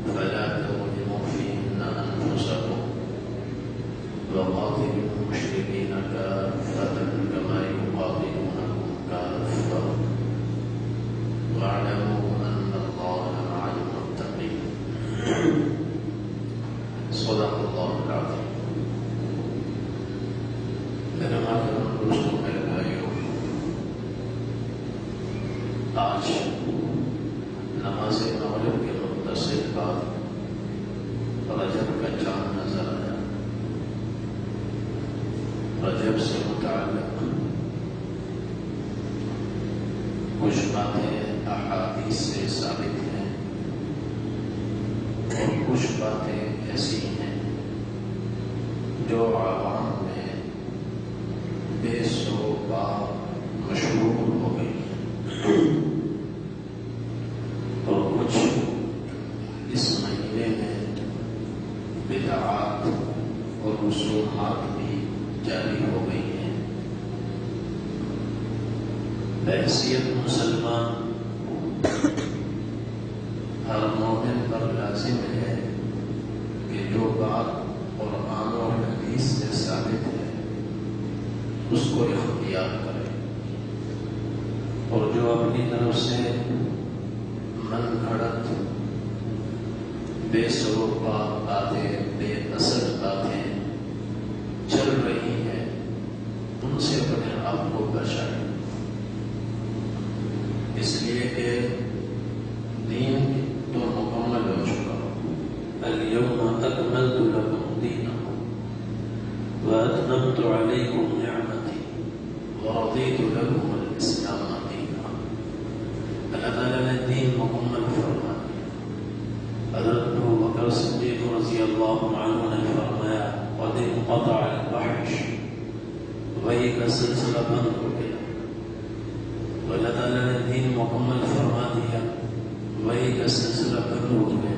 فلا تظلموا فيهن أنفسكم وقاتلوا المشركين كافة كما يقاتلونكم كافة واعلموا أن الله مع المتقين. صدق الله العظيم. میرے محترم دوستوں، میرے بھائیوں، آج نماز مغرب کے مختصر بعد رجب کا چاند نظر آیا۔ رجب سے متعلق کچھ باتیں احادیث سے ثابت ہیں اور کچھ باتیں ایسی ہیں جو عوام میں بے سروپا مشہور ہو گئی ہیں، اور کچھ اس مہینے میں بدعات اور رسومات بھی جاری ہو گئی ہیں۔ بحیثیت مسلمان ہر مومن پر لازم ہے کہ جو بات قرآن اور حدیث سے ثابت ہے اس کو اختیار کرے، اور جو اپنی طرف سے من گھڑت بے سروپا باتیں، بے اثر باتیں چل رہی ہیں، ان سے اپنے آپ کو بچائے، اس لیے کہ دین تو مکمل ہو چکا۔ الیوم اکملت لکم دینکم واتممت علیکم نعمتی ورضیت لکم الاسلام دینا۔ اللہ تعالیٰ نے دین مکمل فرما دیا۔ حضرت ابو بکر صدیق رضی اللہ عنہ نے فرمایا قد انقطع الوحش، وحی کا سلسلہ بند ہو گیا۔ تو اللہ تعالیٰ نے دین مکمل فرما دیا، وحی کا سلسلہ بند ہو گیا۔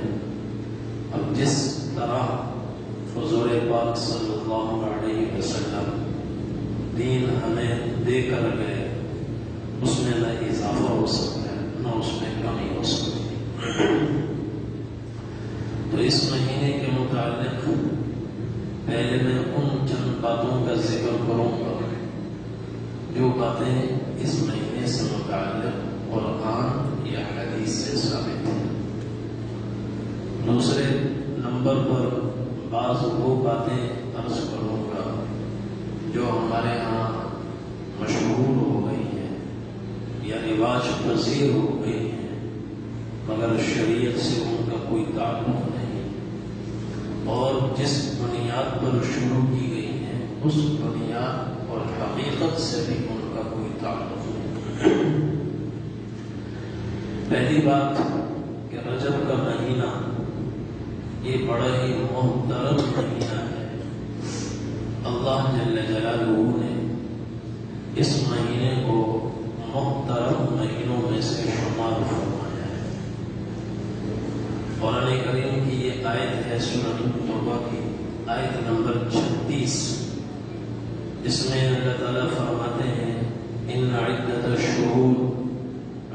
اب جس طرح حضور پاک صلی اللہ علیہ وسلم دین ہمیں دے کر گئے، اس میں نہ اضافہ ہو سکتا ہے نہ اس میں کمی ہو سکتی ہے۔ تو اس مہینے کے متعلق پہلے میں ان چند باتوں کا ذکر کروں گا جو باتیں اس مہینے سے متعلق قرآن یا حدیث سے ثابت ہیں۔ دوسرے نمبر پر بعض وہ باتیں عرض کروں گا جو ہمارے ہاں مشہور ہو گئی ہیں یا رواج پذیر ہو گئی ہیں، مگر شریعت سے ان کا کوئی تعلق نہیں، اور جس بنیاد پر شروع کی گئی ہیں اس بنیاد اور حقیقت سے بھی ان کا کوئی تعلق نہیں۔ پہلی بات کہ رجب کا مہینہ یہ بڑا ہی محترم مہینہ ہے۔ اللہ جل جلالہ نے اس مہینے کو محترم مہینوں میں سے شمار فرمایا ہے۔ قرآن کریم کی یہ آیت ہے سورۃ التوبہ کی آیت نمبر 36، اس میں اللہ تعالیٰ فرماتے ہیں ان عدت الشہور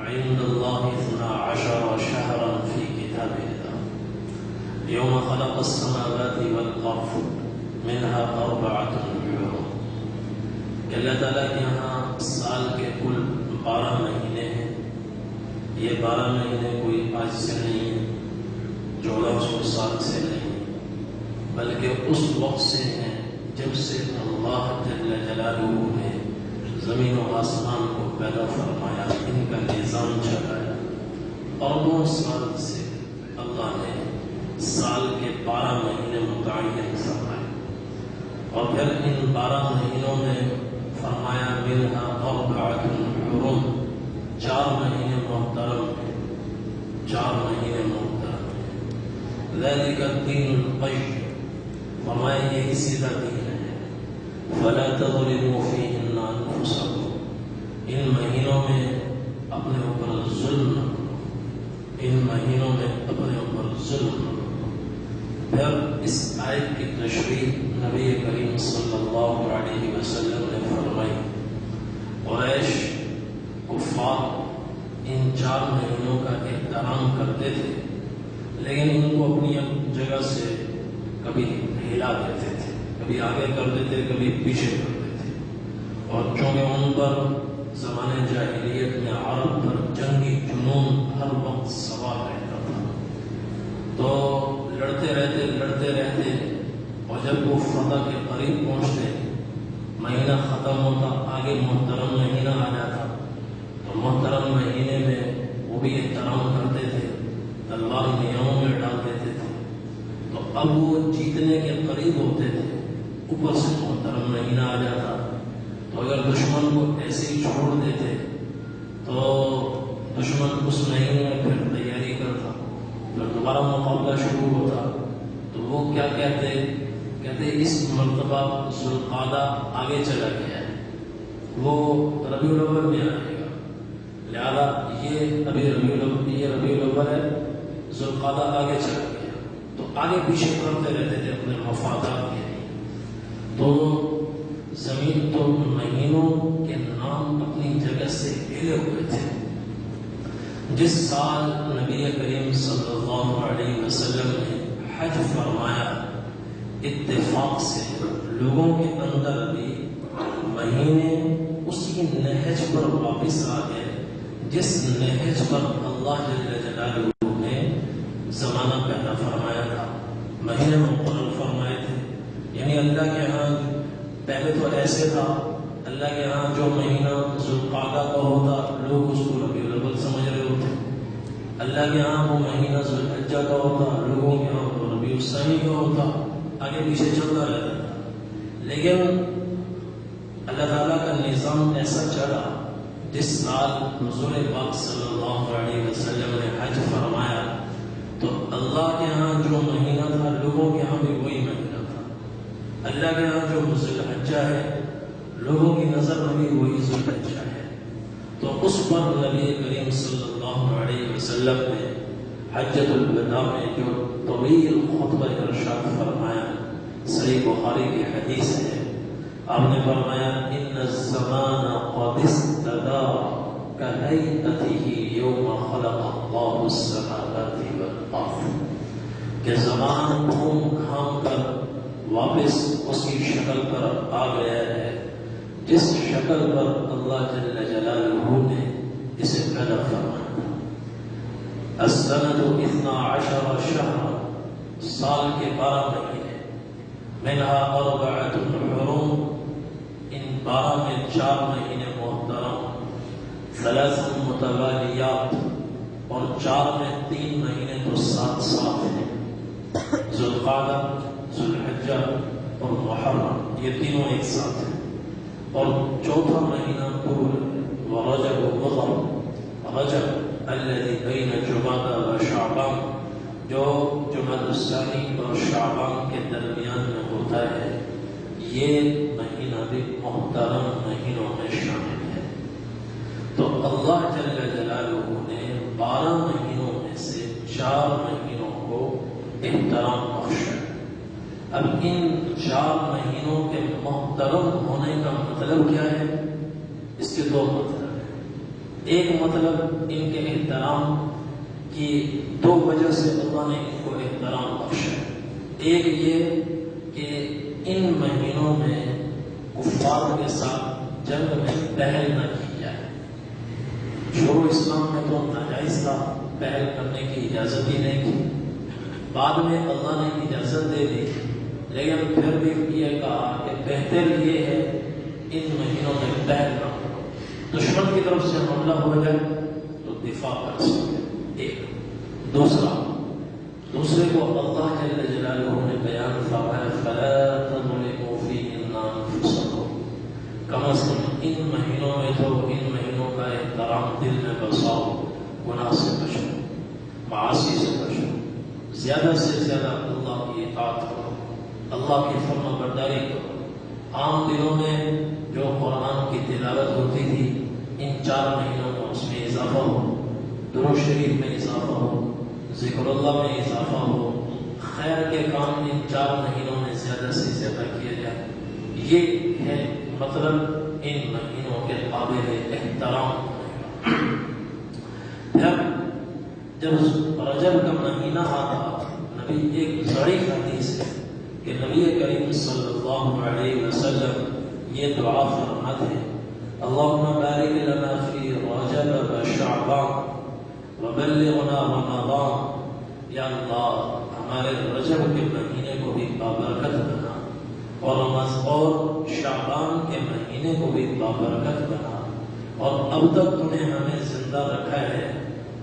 عند اللہ 12 شہرا فی کتاب اللہ یوم خلق السماوات والارض منها 4 حرم۔ کہ اللہ تعالیٰ کے یہاں سال کے کل 12 مہینے ہیں۔ یہ 12 مہینے کوئی آج سے نہیں ہے، 1400 سال سے نہیں، بلکہ اس وقت سے ہیں جب سے اللہ جل جلالہ نے زمین و آسمان کو پیدا فرمایا، ان کا نظام چلایا۔ اربوں سال سے اللہ نے سال کے 12 مہینے متعین فرمائے، اور پھر ان 12 مہینوں میں فرمایا منها 4 حرم، 4 مہینے محترم ہیں، 4 مہینے محترم ہیں۔ ذلك الدین القیم، فرمایا یہی سیدھا دین ہے۔ فلا تظلموا فیہن انفسکم، ان مہینوں میں اپنے اوپر ظلم نہ کرو، ان مہینوں میں اپنے اوپر ظلم نہ کرو۔ پھر اس آیت کی تشریح نبی کریم صلی اللہ علیہ وسلم نے فرمائی۔ قریش کفار ان 4 مہینوں کا احترام کرتے تھے، لیکن ان کو اپنی جگہ سے کبھی ہلا دیتے تھے، کبھی آگے کر دیتے، کبھی پیچھے کر دیتے، اور چونکہ ان پر زمانے جاہلیت میں عرب پر جنگی جنون ہر وقت سوار رہتا تھا، تو لڑتے رہتے اور جب وہ فتح کے قریب پہنچتے، مہینہ ختم ہوتا، آگے محترم مہینہ آ جاتا، تو محترم مہینے میں وہ بھی احترام کرتے تھے، تلوار نیاموں میں ڈال دیتے تھے، تو اب وہ جیتنے کے قریب ہوتے تھے، اوپر سے محترم مہینہ آ جاتا، تو اگر دشمن کو ایسے ہی چھوڑ دیتے تو دشمن اس مہینے میں پھر تیاری کرتا، پھر دوبارہ مقابلہ شروع ہوتا، تو وہ کیا کہتے اس مرتبہ ذوالقعدہ آگے چلا گیا ہے، وہ ربیع الاول میں آئے گا، لہذا یہ ربیع الاول ہے، ذوالقعدہ آگے چلا گیا، تو آگے پیچھے کرتے رہتے تھے اپنے مفادات کے لیے۔ تو زمین تو مہینوں کے نام اپنی جگہ سے ہلے ہوئے تھے۔ جس سال نبی کریم صلی اللہ علیہ وسلم نے حج فرمایا، اتفاق سے لوگوں کے اندر بھی مہینے اسی نہج پر واپس آ گئے جس نہج پر اللہ جل جلالہ نے زمانہ پیدا فرمایا تھا، مہینے مقرر فرمائے تھے۔ یعنی اللہ کے ہاں پہلے تو ایسے تھا، اللہ کے ہاں جو مہینہ ذوالقعدہ کا ہوتا لوگ اس کو ربیع الاول سمجھ رہے ہوتے، اللہ کے ہاں وہ مہینہ ذوالحجہ کا ہوتا، لوگوں کے ہاں وہ ربیع الثانی کا ہوتا، آگے پیچھے چلتا رہتا تھا۔ لیکن اللہ تعالیٰ کا نظام ایسا چلا، جس سال حضور پاک صلی اللہ علیہ وسلم نے حج فرمایا تو اللہ کے ہاں جو مہینہ تھا لوگوں کے ہاں بھی وہی مہینہ تھا، اللہ کے ہاں جو ذوالحجہ ہے لوگوں کی نظر میں بھی وہی ذوالحجہ ہے۔ تو اس پر نبی کریم صلی اللہ علیہ وسلم نے حجۃ الوداع میں جو طویل خطبہ ارشاد فرمایا، صحیح بخاری کی حدیث ہے، آپ نے فرمایا ان الزمان قد استدار كهيئته يوم خلق الله السماوات والارض، کہ زمان گھوم گھام کر واپس اس کی شکل پر آ گیا ہے جس شکل پر اللہ جل جلالہ نے اسے پیدا فرمایا۔ السنة 12 شهرا، سال کے 12 مہینے، منها 4 حرم، ان 12 میں 4 مہینے محترم، 3 متوالیات، اور 4 میں 3 مہینے تو ساتھ ساتھ ہیں، ذوالقعدہ، ذوالحجہ اور محرم، یہ تینوں ایک ساتھ ہیں، اور 4تھا مہینہ طول ورجب ومضر، رجب الذي بین جمادی و شعبان، جو جمادی الثانی اور شعبان کے درمیان میں ہوتا ہے، یہ مہینہ بھی محترم مہینوں میں شامل ہے۔ تو اللہ جل جلالہ نے 12 مہینوں میں سے 4 مہینوں کو احترام بخشا۔ اب ان 4 مہینوں کے محترم ہونے کا مطلب کیا ہے؟ اس کے 2 مطلب ہیں۔ ایک مطلب ان کے احترام کی 2 وجہ سے اللہ نے ان کو احترام بخشا۔ ایک یہ کہ ان مہینوں میں کفار کے ساتھ جنگ میں پہل نہ کی جائے۔ شروع اسلام میں تو ناجائز تھا، پہل کرنے کی اجازت ہی نہیں تھی، بعد میں اللہ نے اجازت دے دی، لیکن پھر بھی یہ کہا کہ بہتر یہ ہے ان مہینوں میں پہل نہ کرو، دشمن کی طرف سے حملہ ہو جائے تو دفاع کر سکے۔ ایک دوسرے کو اللہ جل جلالہ نے بیان فرمایا فلا تظلموا فیہن انفسکم، کم از کم ان مہینوں میں تو ان مہینوں کا احترام دل میں بساؤ، گناہ سے بچو، معاصی سے بچو، زیادہ سے زیادہ اللہ کی اطاعت کرو، اللہ کی فرما برداری کرو۔ عام دنوں میں جو قرآن کی تلاوت ہوتی تھی، ان 4 مہینوں میں اس میں اضافہ ہو، درود شریف میں اضافہ ہو، ذکر اللہ میں اضافہ ہو، خیر کے کام ان 4 مہینوں میں زیادہ سے زیادہ کیا جائے۔ یہ ہے مطلب ان مہینوں کے قابل احترام۔ جب رجب کا مہینہ آتا، نبی ایک ضعیف حدیث ہے کہ نبی کریم صلی اللہ علیہ وسلم یہ دعا فرماتے ہیں، اللہم بارک لنا فی رجب و شعبان وبلغنا رمضان، یا اللہ ہمارے رجب کے مہینے کو بھی بابرکت بنا اور شعبان کے مہینے کو بھی بابرکت بنا، اور اب تک تو نے ہمیں زندہ رکھا ہے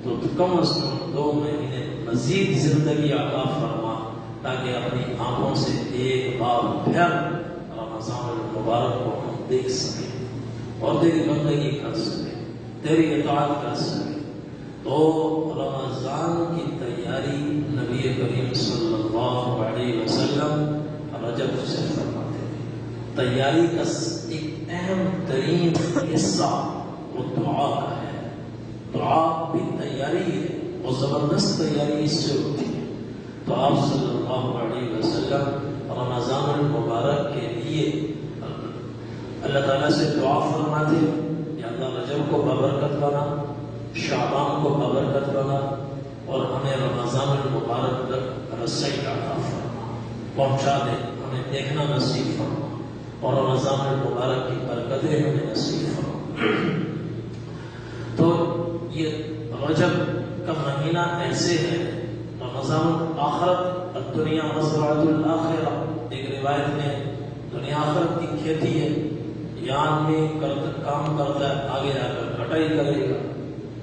تو کم از کم 2 مہینے مزید زندگی عطا فرما، تاکہ اپنی آنکھوں سے ایک بار پھر رمضان المبارک کو ہم دیکھ سکیں اور تیری بندگی کر سکیں، تیری اطاعت کر سکیں۔ تو رمضان کی تیاری نبی کریم صلی اللہ علیہ وسلم رجب سے فرماتے ہیں۔ تیاری کا ایک اہم ترین حصہ وہ دعا کا ہے، دعا بھی تیاری ہے اور زبردست تیاری اس سے ہوتی ہے۔ تو آپ صلی اللہ علیہ وسلم رمضان المبارک کے لیے اللہ تعالیٰ سے دعا فرماتے ہیں، یا اللہ رجب کو بابرکت بنا، شعبان کو بابرکت بنا، اور ہمیں رمضان المبارک تک رسائی عطا فرما، پہنچا دے، ہمیں دیکھنا نصیب فرما، اور رمضان المبارک کی برکتیں ہمیں نصیب فرما۔ تو یہ رجب کا مہینہ ایسے ہے، رمضان آخرت الدنیا مزرعۃ الآخرہ، ایک روایت میں دنیا آخرت کی کھیتی ہے، یہاں میں کام کرتا ہے، آگے جا کر کٹائی کرے گا،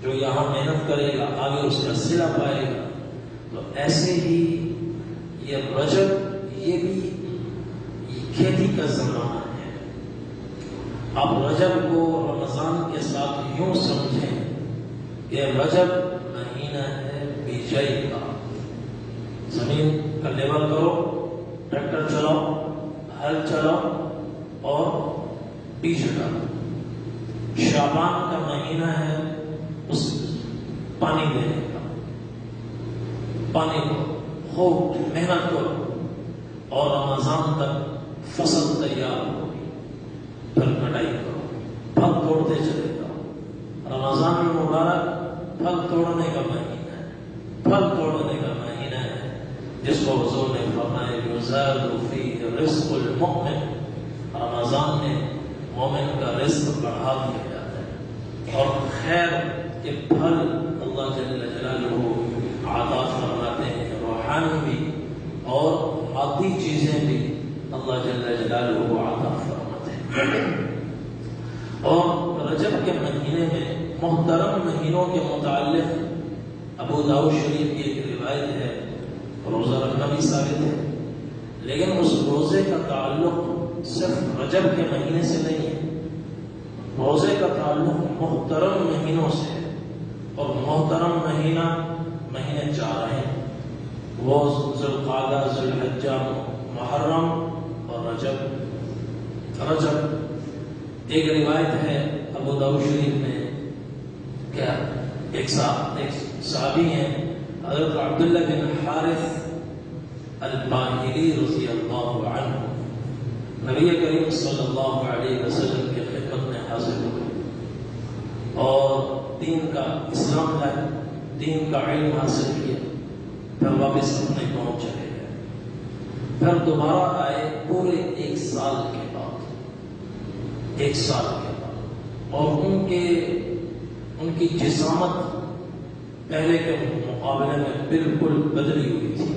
جو یہاں محنت کرے گا آگے اس کا صلہ پائے گا۔ تو ایسے ہی یہ رجب یہ بھی کھیتی کا زمانہ ہے۔ آپ رجب کو رمضان کے ساتھ یوں سمجھیں کہ رجب مہینہ ہے بیجائی کا، زمین کا لیول کرو، ٹریکٹر چلاؤ، ہل چلاؤ اور بیج ڈالو۔ شعبان کا مہینہ ہے اس پانی دینے کا، پانی کو خوب محنت کرو، اور رمضان تک فصل تیار ہوگی، پھر کٹائی کرو، پھل توڑتے چلے جاؤ۔ رمضان المبارک پھل توڑنے کا مہینہ ہے، پھل توڑنے کا مہینہ ہے، جس کو حضور نے فرمایا یزاد فیہ رزق المؤمن، رمضان میں مومن کا رزق بڑھا دیا جاتا ہے، اور خیر کے پھل اللہ جل جلالہ عطا فرماتے ہیں، روحانی بھی اور مادی چیزیں بھی اللہ جل جلالہ عطا فرماتے ہیں۔ اور رجب کے مہینے میں محترم مہینوں کے متعلق ابو داؤد شریف کی ایک روایت ہے، روزہ رکھنا بھی ثابت ہے، لیکن اس روزے کا تعلق صرف رجب کے مہینے سے نہیں ہے، روزے کا تعلق محترم مہینوں سے ہے، اور محترم مہینے 4 ہیں، وہ ذوالقعدہ، ذوالحجہ، محرم اور رجب۔ ایک روایت ہے ابو داؤد شریف میں، کیا ایک صحابی ہیں حضرت عبداللہ بن حارث الباہلی رضی اللہ عنہ، نبی کریم صلی اللہ علیہ وسلم کی خدمت میں حاضر ہوئے اور دین کا اسلام لائے، دین کا علم حاصل کیا، پھر واپس اپنے قوم چلے گئے، پھر دوبارہ آئے پورے 1 سال کے بعد، 1 سال کے بعد، اور ان کی جسامت پہلے کے مقابلے میں بالکل بدلی ہوئی تھی،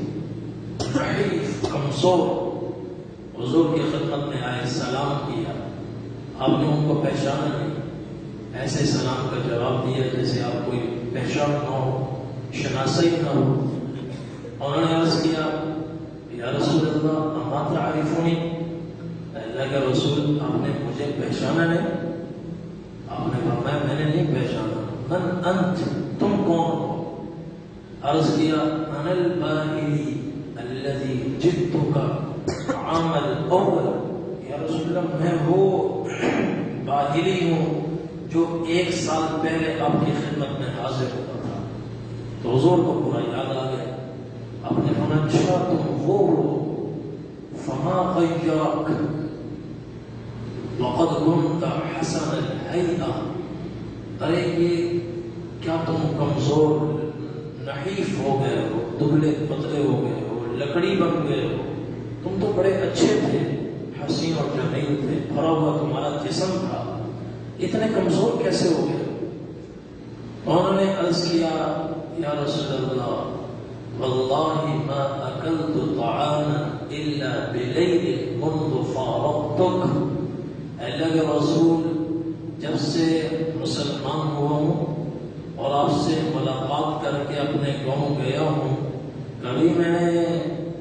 ضعیف، کمزور، حضور کی خدمت میں آئے، سلام کیا، آپ نے ان کو پہچانا نہیں، ایسے سلام کا جواب دیا جیسے آپ کوئی پہچان نہ ہو، شناسائی نہ ہو۔ انہوں نے عرض کیا یا رسول اللہ اما تعرفونی، اللہ کے رسول آپ نے مجھے پہچانا نہیں؟ آپ نے فرمایا میں نے نہیں پہچانا۔ من انت، تم کون ہو؟ عرض کیا انا الباہلی الذی جئتک عام الاول، یا رسول اللہ میں وہ باہلی ہوں جو 1 سال پہلے آپ کی خدمت میں حاضر ہوا تھا۔ تو حضور کو پورا یاد آ گیا، آپ نے فرمایا اچھا تم وہ ہو، فما غیرک وقد كنت حسن الهیئہ، ارے یہ کیا تم کمزور نحیف ہو گئے ہو، دبلے پتلے ہو گئے ہو، لکڑی بن گئے ہو، تم تو بڑے اچھے تھے، حسین اور جمیل تھے، بھرا ہوا تمہارا جسم تھا، اتنے کمزور کیسے ہو گئے؟ انہوں نے عرض کیا یا رسول اللہ واللہ ما اکلت طعاما الا بلیل منذ فارقتک، اللہ کے رسول جب سے مسلمان ہوا ہوں اور آپ سے ملاقات کر کے اپنے گاؤں گیا ہوں، کبھی میں نے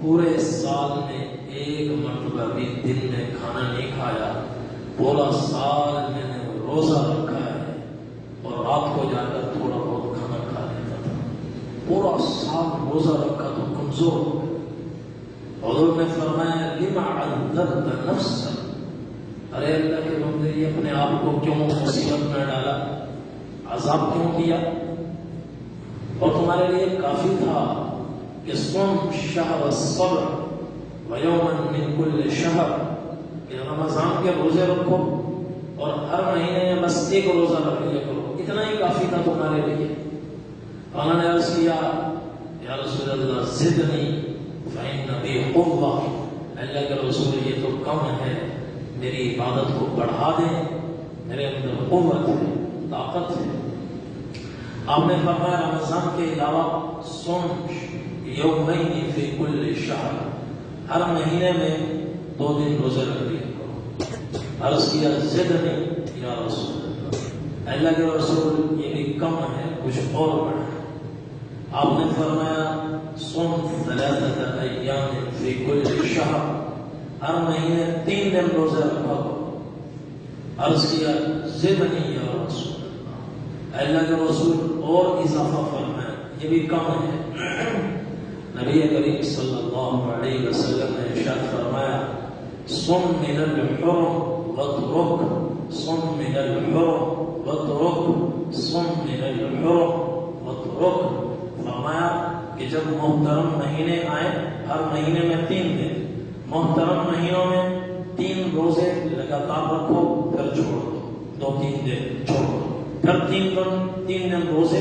پورے سال میں ایک مرتبہ بھی دن میں کھانا نہیں کھایا، پورا سال میں نے روزہ رکھا ہے اور رات کو جا کر تھوڑا بہت کھانا کھا لیتا تھا، پورا سال روزہ رکھا تو کمزور ہو گئے۔ حضور نے فرمایا لما عذبت نفسا، ارے اللہ کے بندے یہ اپنے آپ کو کیوں مصیبت میں ڈالا، عذاب کیوں دیا؟ اور تمہارے لیے کافی تھا کہ صم شہر الصبر ویوما من کل شہر، کہ رمضان کے روزے رکھو اور ہر مہینے میں بس ایک روزہ رکھ لیا کرو، اتنا ہی کافی تھا تمہارے لیے۔ انہوں نے عرض کیا یا رسول اللہ زدنی فإن بی قوة، اللہ کے رسول یہ تو کم ہے، میری عبادت کو بڑھا دیں، میرے اندر قوت ہے، طاقت ہے۔ آپ نے فرمایا رمضان کے علاوہ صوم یومین فی کل شہر، ہر مہینے میں 2 دن روزے رکھ لیا کرو۔ عرض کیا زدنی یا رسول اللہ، اللہ کے رسول یہ بھی کم ہے، کچھ اور بڑھا ہے۔ آپ نے فرمایا صوم 3 ایام فی کل شہر، ہر مہینے 3 دن روزے رکھا کرو۔ عرض کیا زدنی یا رسول اللہ، اللہ کے رسول اور اضافہ فرمایا یہ بھی کم ہے۔ نبی کریم صلی اللہ علیہ وسلم نے ارشاد فرمایا صم من الحرم واترک، صم من الحرم واترک، صم من الحرم واترک، فرمایا کہ جب محترم مہینے آئے ہر مہینے میں 3 دن، محترم مہینوں میں 3 روزے لگاتار رکھو، پھر چھوڑ دو، 2-3 دن چھوڑ دو، پھر 3 دن روزے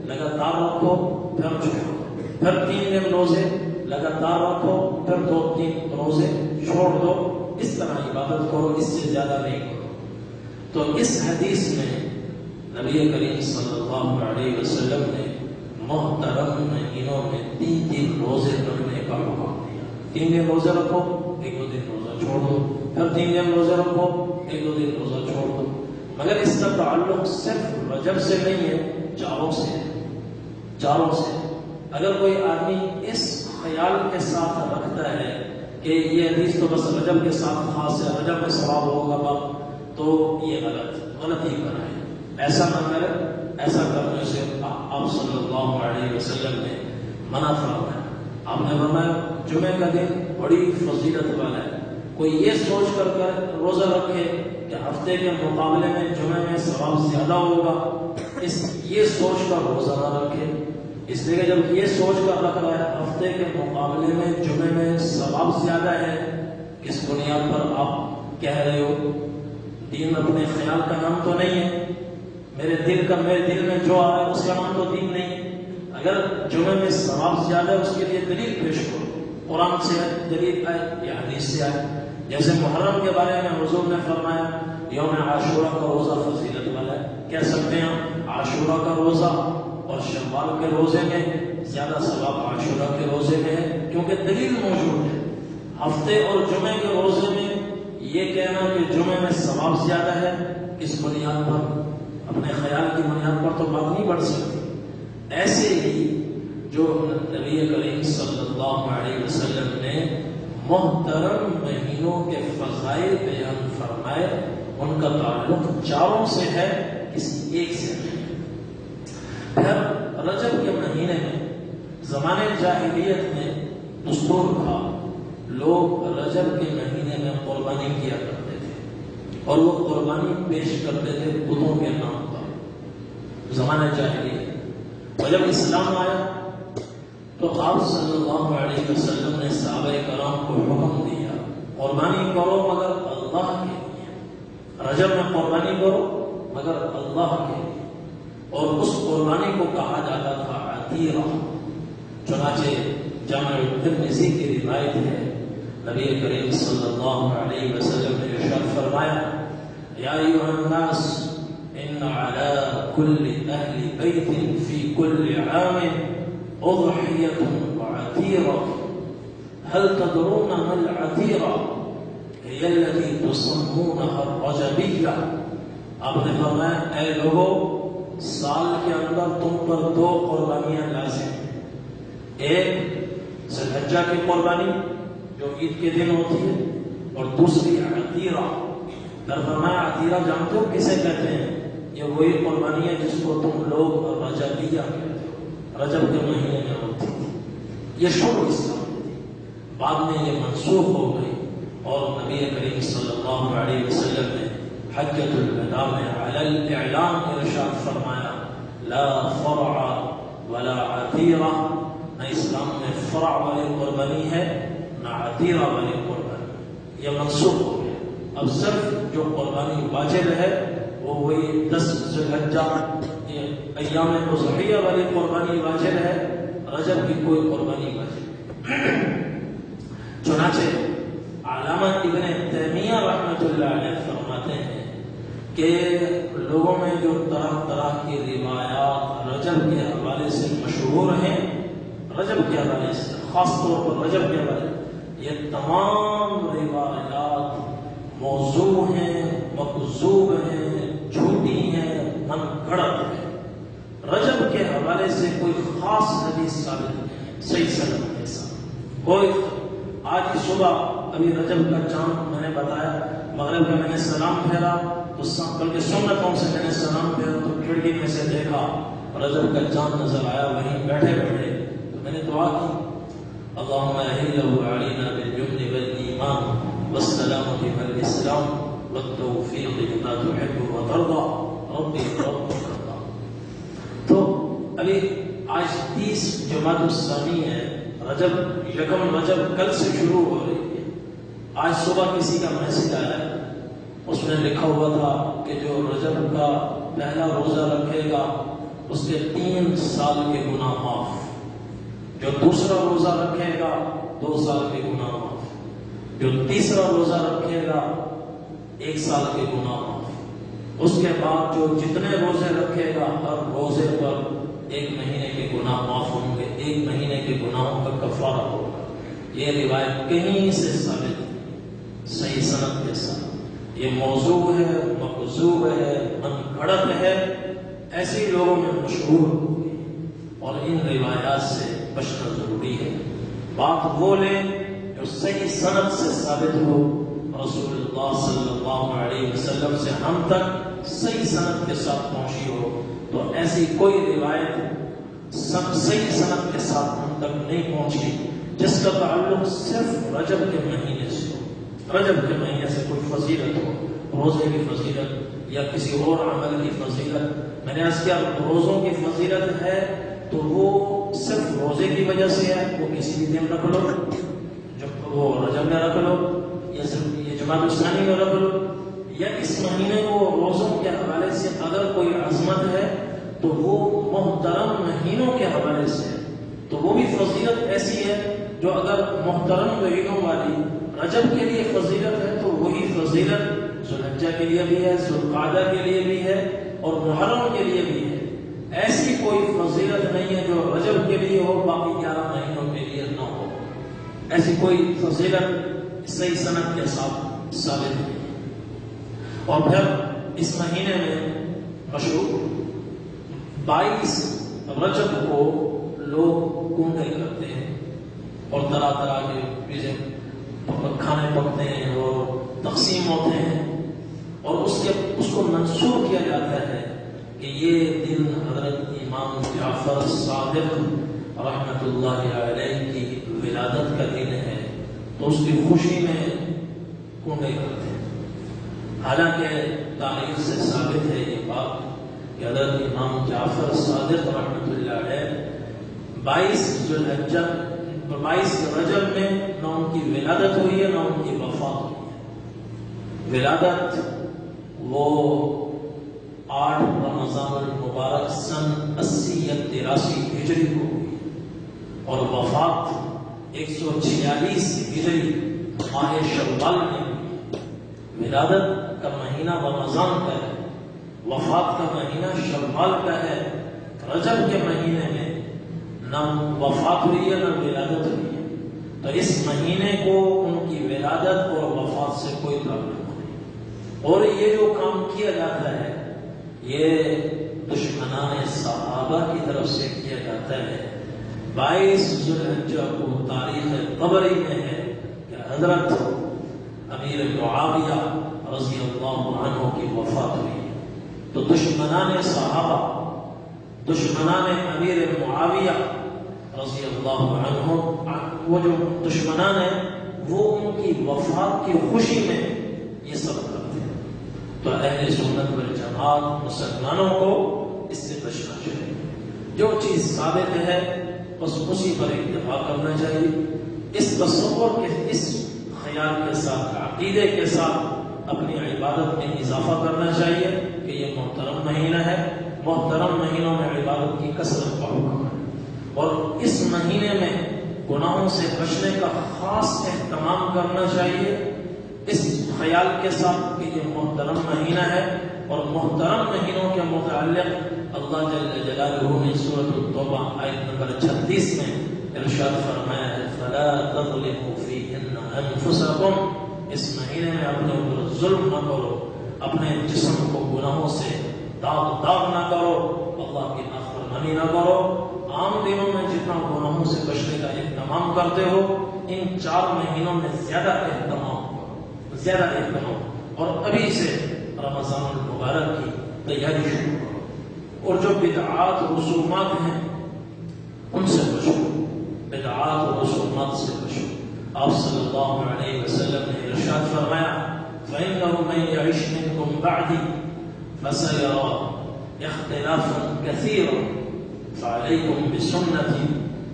لگاتار رکھو، پھر چھوڑ دو، پھر 3 دن روزے لگاتار رکھو، پھر 2-3 روزے چھوڑ دو، اس طرح عبادت کرو، اس سے زیادہ نہیں کرو۔ تو اس حدیث میں نبی کریم صلی اللہ علیہ وسلم نے محترم مہینوں میں 3 روزے رکھنے کا حکم دیا۔ 3 دن روزے رکھو، 1-2 دن روزہ چھوڑ دو، پھر 3 دن روزے رکھو، 1-2 دن روزہ چھوڑ دو۔ مگر اس کا تعلق صرف رجب سے نہیں ہے، چاروں سے ہے، چاروں سے۔ اگر کوئی آدمی اس خیال کے ساتھ رکھتا ہے کہ یہ حدیث تو بس رجب کے ساتھ خاص ہے، رجب میں ثواب ہوگا، تو یہ غلط ہی کرنا ہے، ایسا نہ کرے۔ ایسا کرنے سے آپ صلی اللہ علیہ وسلم نے منع فرمایا۔ آپ نے فرمایا جمعے کا دن بڑی فضیلت والا ہے، کوئی یہ سوچ کر روزہ رکھے کہ ہفتے کے مقابلے میں جمعے میں ثواب زیادہ ہوگا، یہ سوچ کر روزہ نہ رکھے، اس لیے کہ جب یہ سوچ کر رکھ رہا ہے ہفتے کے مقابلے میں جمعے میں ثواب زیادہ ہے، کس بنیاد پر آپ کہہ رہے ہو؟ دین اپنے خیال کا نام تو نہیں ہے، میرے دل میں جو آ رہا ہے اس کا نام تو دین نہیں ہے۔ اگر جمعے میں ثواب زیادہ ہے اس کے لیے دلیل پیش کرو، قرآن سے دلیل آئے یا حدیث سے آئے۔ جیسے محرم کے بارے میں حضور نے فرمایا یوم عاشورہ کا روزہ فضیلت والا ہے، کہہ سکتے ہیں عاشورہ کا روزہ اور شوال کے روزے میں زیادہ ثواب عاشورہ کے روزے میں ہے، کیونکہ دلیل موجود ہے۔ ہفتے اور جمعے کے روزے میں یہ کہنا کہ جمعے میں ثواب زیادہ ہے، کس بنیاد پر؟ اپنے خیال کی بنیاد پر تو بات نہیں بڑھ سکتی۔ ایسے ہی جو نبی کریم صلی اللہ علیہ وسلم نے محترم مہینوں کے فضائل بیان فرمائے، ان کا تعلق چاروں سے ہے، کسی ایک سے نہیں ہے۔ پھر رجب کے مہینے میں زمانے جاہلیت میں دستور تھا، لوگ رجب کے مہینے میں قربانی کیا کرتے تھے اور وہ قربانی پیش کرتے تھے بتوں کے نام پر، زمانہ جاہلیت۔ اور جب اسلام آیا تو آپ صلی اللہ علیہ وسلم نے صحابہ کرام کو حکم دیا قربانی کرو مگر اللہ کے لیے، رجب میں قربانی کرو مگر اللہ کے لیے، اور اس قربانی کو کہا جاتا تھا عتیرہ۔ چنانچہ جامع ترمذی کی روایت ہے، نبی کریم صلی اللہ علیہ وسلم نے ارشاد فرمایا، یا ایھا الناس ان علی کل اہل بیت فی کل عام اضحیۃ وعتیرہ هل تدرون ما العتیرہ هی التي تسمونها الرجبیہ۔ آپ نے فرمایا، اے لوگو، سال کے اندر تم پر 2 قربانیاں لازم ہیں، ایک ذی الحجہ کی قربانی جو عید کے دن ہوتی ہے، اور دوسری عتیرہ۔ فرمایا عتیرہ جانتے ہو کسے کہتے ہیں؟ یہ وہی قربانی ہے جس کو تم لوگ رجبیہ کہتے ہو، رجب کے مہینے میں ہوتی تھی۔ یہ شروع اسلام میں تھی، بعد میں یہ منسوخ ہو گئی، اور نبی کریم صلی اللہ علیہ وسلم نے حجۃ الوداع میں علی الاعلان ارشاد فرمایا، لا فرع ولا عتیرہ، نہ اسلام میں فرع والی قربانی ہے نہ عتیرہ والی قربانی، یہ منسوخ ہو گیا۔ اب صرف جو قربانی واجب ہے وہ وہی 10 ذی الحجہ ایام اضحیہ والی قربانی واجب ہے، رجب کی کوئی قربانی واجب نہیں۔ چنانچہ علامہ ابن تیمیہ رحمۃ اللہ علیہ فرماتے ہیں کہ لوگوں میں جو طرح طرح کی روایات رجب کے حوالے سے مشہور ہیں، رجب کے حوالے سے، خاص طور پر رجب کے حوالے، یہ تمام روایات موضوع ہیں، مکذوب ہیں، جھوٹی ہیں، من گھڑت ہیں۔ رجب کے حوالے سے کوئی خاص حدیث ثابت نہیں، صحیح سند کے ساتھ کوئی۔ آج صبح ابھی رجب کا چاند میں نے بتایا، مغرب کا میں نے سلام پھیرا تو بلکہ سنتوں سے میں نے سلام پھیرا تو کھڑکی میں سے دیکھا رجب کا چاند نظر آیا، وہیں بیٹھے بیٹھے تو میں نے دعا کی، اللہم اہلہ علینا بالجبن والایمان والسلامۃ والاسلام والتوفیق لما تحب وترضى ربی ربک اللہ۔ تو ابھی آج 30 جمادی الثانی ہے، رجب یکم رجب کل سے شروع ہو رہی ہے۔ آج صبح کسی کا میسج آیا ہے، اس میں لکھا ہوا تھا کہ جو رجب کا پہلا روزہ رکھے گا اس کے 3 سال کے گناہ معاف، جو دوسرا روزہ رکھے گا 2 سال کے گناہ معاف، جو تیسرا روزہ رکھے گا 1 سال کے گناہ معاف، اس کے بعد جو جتنے روزے رکھے گا ہر روزے پر 1 مہینے کے گناہ معاف ہوں گے، 1 مہینے کے گناہوں کا کفارہ ہوگا۔ یہ روایت کہیں سے ثابت نہیں، صحیح سند کے ساتھ۔ یہ موضوع ہے، مکذوب ہے، من گھڑت ہے، ایسی لوگوں میں مشہور ہو گئی، اور ان روایات سے بچنا ضروری ہے۔ بات وہ لیں جو صحیح سند سے ثابت ہو، رسول اللہ صلی اللہ علیہ وسلم سے ہم تک صحیح سند کے ساتھ پہنچی ہو، تو ایسی کوئی روایت صحیح سند کے ساتھ ہم تک نہیں پہنچی جس کا تعلق صرف رجب کے مہینے سے ہو، رجب کے مہینے سے کوئی فضیلت ہو، روزے کی فضیلت یا کسی اور عمل کی فضیلت۔ میں نے عرض کیا روزوں کی فضیلت ہے تو وہ صرف روزے کی وجہ سے ہے، وہ کسی بھی دن رکھ لو، جب وہ رجب میں رکھ لو یا صرف یہ جمادی الثانی میں رکھ لو، یا اس مہینے کو روزوں کے حوالے سے اگر کوئی عظمت ہے تو وہ محترم مہینوں کے حوالے سے ہے، تو وہ بھی فضیلت ایسی ہے جو اگر محترم مہینوں والی رجب کے لیے فضیلت ہے تو وہی فضیلت ذی الحجہ کے لیے بھی ہے، ذی القعدہ کے لیے بھی ہے، اور محرم کے لیے بھی ہے۔ ایسی کوئی فضیلت نہیں ہے جو رجب کے لیے ہو باقی 11 مہینوں کے لیے نہ ہو، ایسی کوئی فضیلت صحیح سند کے ساتھ ثابت نہیں ہے۔ اور پھر اس مہینے میں مشہور 22 رجب کو لوگ کنڈے کرتے ہیں اور طرح طرح کے چیزیں کھانے پکتے ہیں اور تقسیم ہوتے ہیں، اور اس کو منسوخ کیا جاتا ہے کہ یہ دن حضرت امام جعفر صادق رحمۃ اللہ علیہ کی ولادت کا دن ہے، تو اس کی خوشی میں کنڈے کرتے ہیں۔ حالانکہ تاریخ سے ثابت ہے یہ بات کہ حضرت امام جعفر صادق رحمۃ اللہ علیہ 22 ذی الحجہ 22 رجب میں نہ ان کی ولادت ہوئی ہے نہ ان کی وفات ہوئی ہے۔ ولادت وہ 8 رمضان المبارک سن 80 یا 83 ہجری کو ہوئی، اور وفات 146 ہجری ماہ شوال میں ہوئی۔ ولادت کا مہینہ رمضان کا ہے، وفات کا مہینہ شوال کا ہے۔ رجب کے مہینے میں نہ وفات ہوئی ہے نہ ولادت ہوئی ہے، تو اس مہینے کو ان کی ولادت اور وفات سے کوئی تعلق نہیں۔ اور یہ جو کام کیا جاتا ہے یہ دشمنان صحابہ کی طرف سے کیا جاتا ہے۔ 22 ذوالحجہ کو تاریخ طبری میں ہے کہ حضرت امیر معاویہ رضی اللہ عنہ کی وفات ہوئی ہے۔ تو دشمنان صحابہ، دشمنان امیر معاویہ رضی اللہ عنہ، وہ جو دشمنان ہیں وہ ان کی وفات کی خوشی میں یہ سب کرتے ہیں۔ تو اہل سنت والجماعت مسلمانوں کو اس سے بچنا چاہیے۔ جو چیز ثابت ہے بس اسی پر اتفاق کرنا چاہیے۔ اس تصور کے، اس خیال کے ساتھ، عقیدے کے ساتھ اپنی عبادت میں اضافہ کرنا چاہیے کہ یہ محترم مہینہ ہے، محترم مہینوں میں عبادت کی کثرت کا حکم ہے، اور اس مہینے میں گناہوں سے بچنے کا خاص اہتمام کرنا چاہیے، اس خیال کے ساتھ کہ یہ محترم مہینہ ہے۔ اور محترم مہینوں کے متعلق اللہ جل جلالہ نے سورۃ التوبہ آیت نمبر 36 میں ارشاد فرمایا ہے فَلَا تَظْلِمُوا فِيهِنَّ أَنفُسَكُمْ، اس مہینے میں اپنے اوپر ظلم نہ کرو، اپنے جسم کو گناہوں سے داغ نہ کرو، اللہ کی نافرمانی نہ کرو۔ عام دنوں میں جتنا گناہوں سے بچنے کا اہتمام کرتے ہو، ان 4 مہینوں میں زیادہ اہتمام کرو، زیادہ اہتمام، اور ابھی سے رمضان المبارک کی تیاری شروع کرو۔ اور جو بدعات و رسومات ہیں ان سے بچو، بدعات و رسومات سے بچو۔ آپ صلی اللہ علیہ وسلم نے ارشاد فرمایا فَإِنَّهُ مَن يَعِشْ مِنكُم بَعْدِي فَسَيَرَىٰ اخْتِلَافًا كَثِيرًا فَعَلَيْكُمْ بِسُنَّتِي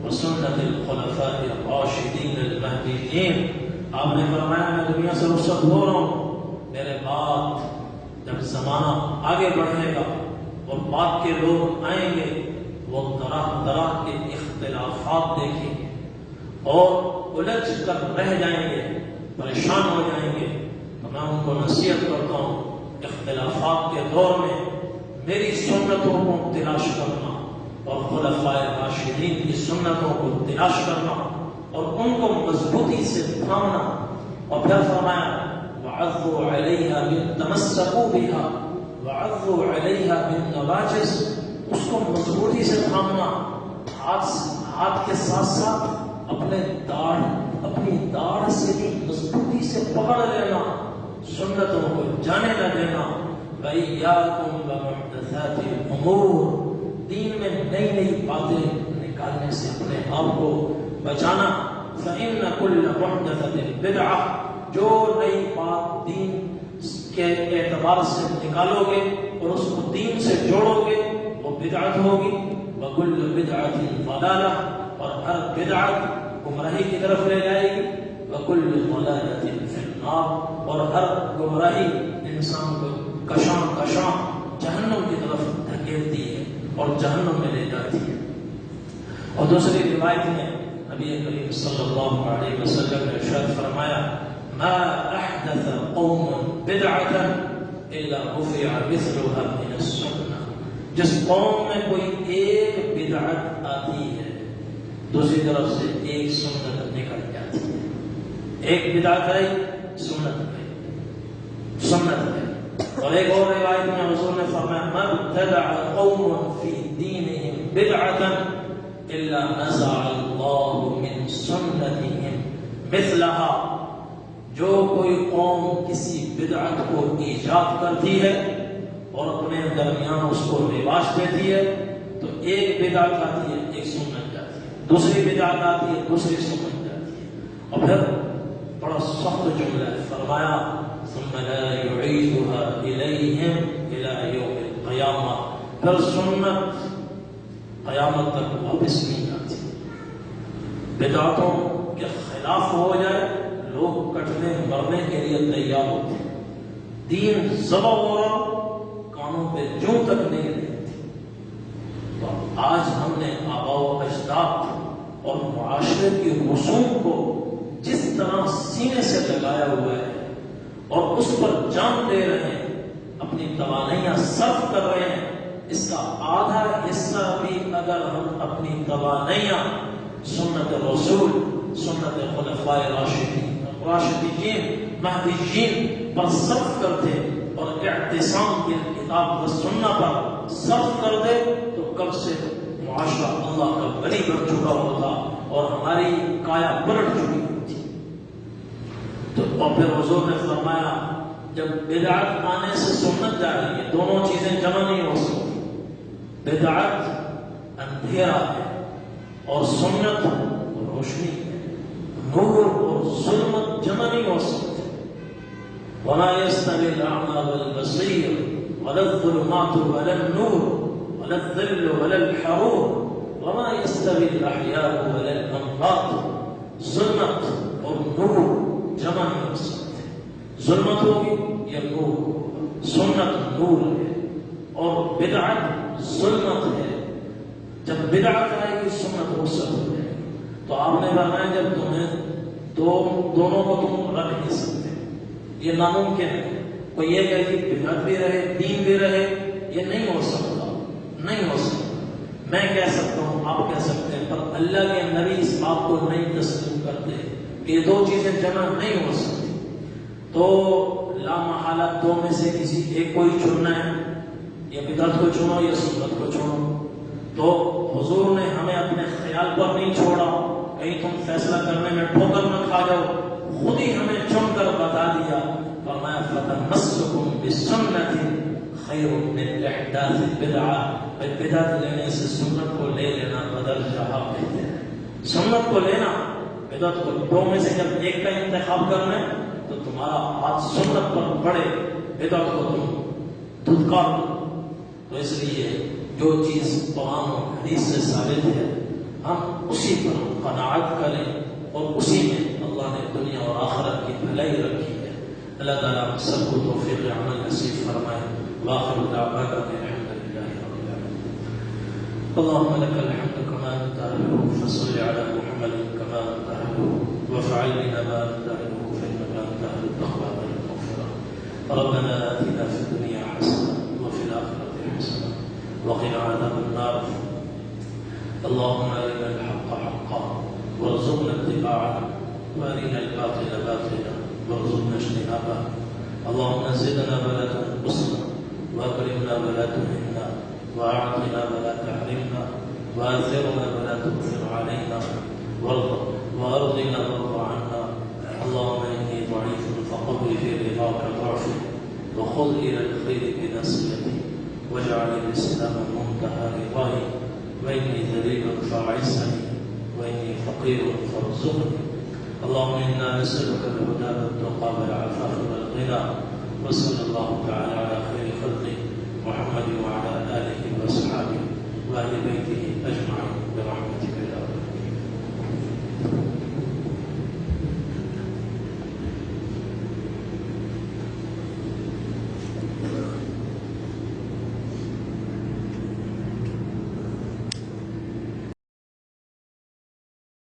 وَسُنَّتِ الْخُلَفَاءِ الرَّاشِدِينَ الْمَهْدِيِّينَ۔ آپ نے فرمایا میں دنیا سے رخصت ہو رہا ہوں، میرے بعد جب زمانہ آگے بڑھے گا اور بعد کے لوگ آئیں گے، وہ طرح طرح کے اختلافات دیکھیں گے اور الجھ کر رہ جائیں گے، پریشان ہو جائیں گے۔ تو میں ان کو نصیحت کرتا ہوں اختلافات کے دور میں میری سنتوں کو تلاش کرنا اور خلفائے راشدین کی سنتوں کو تلاش کرنا اور ان کو مضبوطی سے تھامنا۔ اور پھر فرمایا وَعَضُّوا عَلَيْهَا تَمَسَّكُوا بِهَا وَعَضُّوا عَلَيْهَا بِالنَّوَاجِذِ، اس کو مضبوطی سے تھامنا، ہاتھ کے ساتھ ساتھ اپنی داڑھ سے بھی مضبوطی سے پکڑ لینا، سنتوں کو جانے نہ دینا۔ وَإِيَّاكُمْ وَمُحْدَثَاتِ الْأُمُورِ، دین میں نئی نئی باتیں نکالنے سے اپنے آپ کو بچانا۔ فَإِنَّ كُلَّ مُحْدَثَةٍ بِدْعَةٍ، جو نئی بات دین کے اعتبار سے نکالو گے اور اس کو دین سے جوڑو گے وہ بدعت ہوگی۔ وَكُلُّ بِدْعَةٍ ضَلَالَةٍ، اور ہر بدعت گمراہی کی طرف لے جائے گی۔ وَكُلُّ ضَلَالَةٍ فِي النَّارِ، اور ہر گمراہی انسان کو کشاں کشاں جہنم کی طرف دھکیلتی ہے اور جہنم میں لے جاتی ہے۔ اور دوسری روایت میں نبی کریم صلی اللہ علیہ وسلم نے ارشاد فرمایا ما احدث قوم بدعۃ الا رفع مثلها من السنہ، جس قوم میں کوئی ایک بدعت آتی ہے دوسری طرف سے ایک سنت نکل جاتی ہے۔ ایک بدعت ہے سنت ہے، سنت ہے۔ اور ایک اور روایت میں حضور نے فرمایا ما ابتدع قوم فی دینہم بدعۃ الا نزع اللہ من سنتہم مثلها، جو کوئی قوم کسی بدعت کو ایجاد کرتی ہے اور اپنے درمیان اس کو رواج دیتی ہے تو ایک بدعت آتی ہے ایک سنت جاتی ہے، دوسری بدعت آتی ہے دوسری سنت جاتی ہے۔ اور پھر بڑا سخت جملہ ہے، فرمایا ثم لا يعيدها إليهم إلى يوم القيامة، پھر سنت قیامت تک واپس نہیں آتی۔ بدعتوں کے خلاف ہو جائے لوگ کٹنے مرنے کے لیے تیار ہوتے ہیں، دین ذبح ہو رہا کانوں پہ جوں تک نہیں رہتی۔ تو آج ہم نے آباء و اجداد اور معاشرے کی رسوم کو جس طرح سینے سے لگایا ہوا ہے اور اس پر جان دے رہے ہیں، اپنی توانائیاں صرف کر رہے ہیں، اس کا آدھا حصہ بھی اگر ہم اپنی توانائیاں سنت رسول، سنت خلفائے راشدین مہدیین پر صرف کرتے اور اعتصام بالکتاب و سنت پر صرف کر دے تو کب سے معاشرہ اللہ کا بلی بن چکا ہوتا اور ہماری کایا پلٹ چکی ہوتی۔ تو اور پھر حضور نے فرمایا جب بدعت آنے سے سنت جا رہی ہے، دونوں چیزیں جمع نہیں ہو سکتی۔ بدعت اندھیرا ہے اور سنت روشنی ہے، نور اور ظلمت جمع نہیں ہو سکتے۔ وَلَا يَسْتَوِي الْأَعْمَى وَالْبَصِيرُ وَلَا الظُّلُمَاتُ وَلَا النُّورُ وَلَا الظِّلُّ وَلَا الْحَرُورُ وَمَا يَسْتَوِي الْأَحْيَاءُ وَلَا الْأَمْوَاتُ۔ ظلمت اور نور جمع نہیں ہو سکتے، ظلمت ہوگی یا نور ہوگا۔ سنت نور ہے اور بدعت ظلمت ہے۔ جب بدعت آئے گی سنت وسط ہو جائے گی۔ تو آپ نے فرمایا جب تمہیں دونوں کو تم رکھ نہیں سکتے، یہ ناممکن ہے۔ کوئی یہ کہے کہ بدعت بھی رہے دین بھی رہے، یہ نہیں ہو سکتا، نہیں ہو سکتا۔ میں کہہ سکتا ہوں، آپ کہہ سکتے ہیں، پر اللہ کے نبی اس بات کو نہیں تسلیم کرتے کہ یہ دو چیزیں جمع نہیں ہو سکتی۔ تو لا محالہ دو میں سے کسی ایک کو ہی چننا ہے، یا بدعت کو چنو یا سنت کو چنو۔ تو حضور نے ہمیں اپنے خیال پر نہیں چھوڑا، کہیں تم فیصلہ کرنے میں ٹھوکر نہ کھا جاؤ، خود ہی ہمیں چن کر بتا دیا۔ فرمایا فتمسکم بسنت خیر من احداث البدعہ، بدعت لینے سے سنت کو لے لینا بدل جہاں کہتے ہیں۔ سنت کو لینا، بدعت کو، دو میں سے جب ایک کا انتخاب کرنا ہے تو تمہارا ہاتھ سنت پر پڑے، بدعت کو تم دھتکار دو۔ تو اس لیے جو چیز قرآن و حدیث سے ثابت ہے ہم اسی پر قناعت کریں، اور اسی میں اللہ نے دنیا اور آخرت کی بھلائی رکھی ہے۔ اللہ تعالیٰ ہم سب کو توفیق عمل نصیب فرمائے۔ وآخر دعوانا الحمد للہ رب العالمین۔ اللهم لك الحمد كما أنت أهله، فصل على محمد كما أنت أهله، وافعل بنا ما أنت أهله، فإنك أنت أهل التقوى والمغفرة۔ ربنا آتنا في الدنيا حسنة وفي الآخرة حسنة وقنا عذاب النار۔ اللهم أرنا الحق حقا وارزقنا اتباعه، وأرنا الباطل باطلا وارزقنا اجتنابه۔ اللهم زدنا ولا تنقصنا، وأكرمنا ولا تهنا، وأعطنا ولا تحرمنا، وآثرنا ولا تؤثر علينا، وأرضنا وارض عنا۔ اللهم إني ضعيف فقوي في رضاك ضعفي، وخذ إلى الخير بنصيحتي، واجعل الإسلام منتهى رضاي، وإني ذليل فاعزني، وإني فقير فارزقني۔ اللهم إنا نسألك الهدى والتقى والعفاف والغنى، وصلى الله تعالى على خير خلقه محمد وعلى آله وأصحابه وأهل بيته أجمعين برحمته۔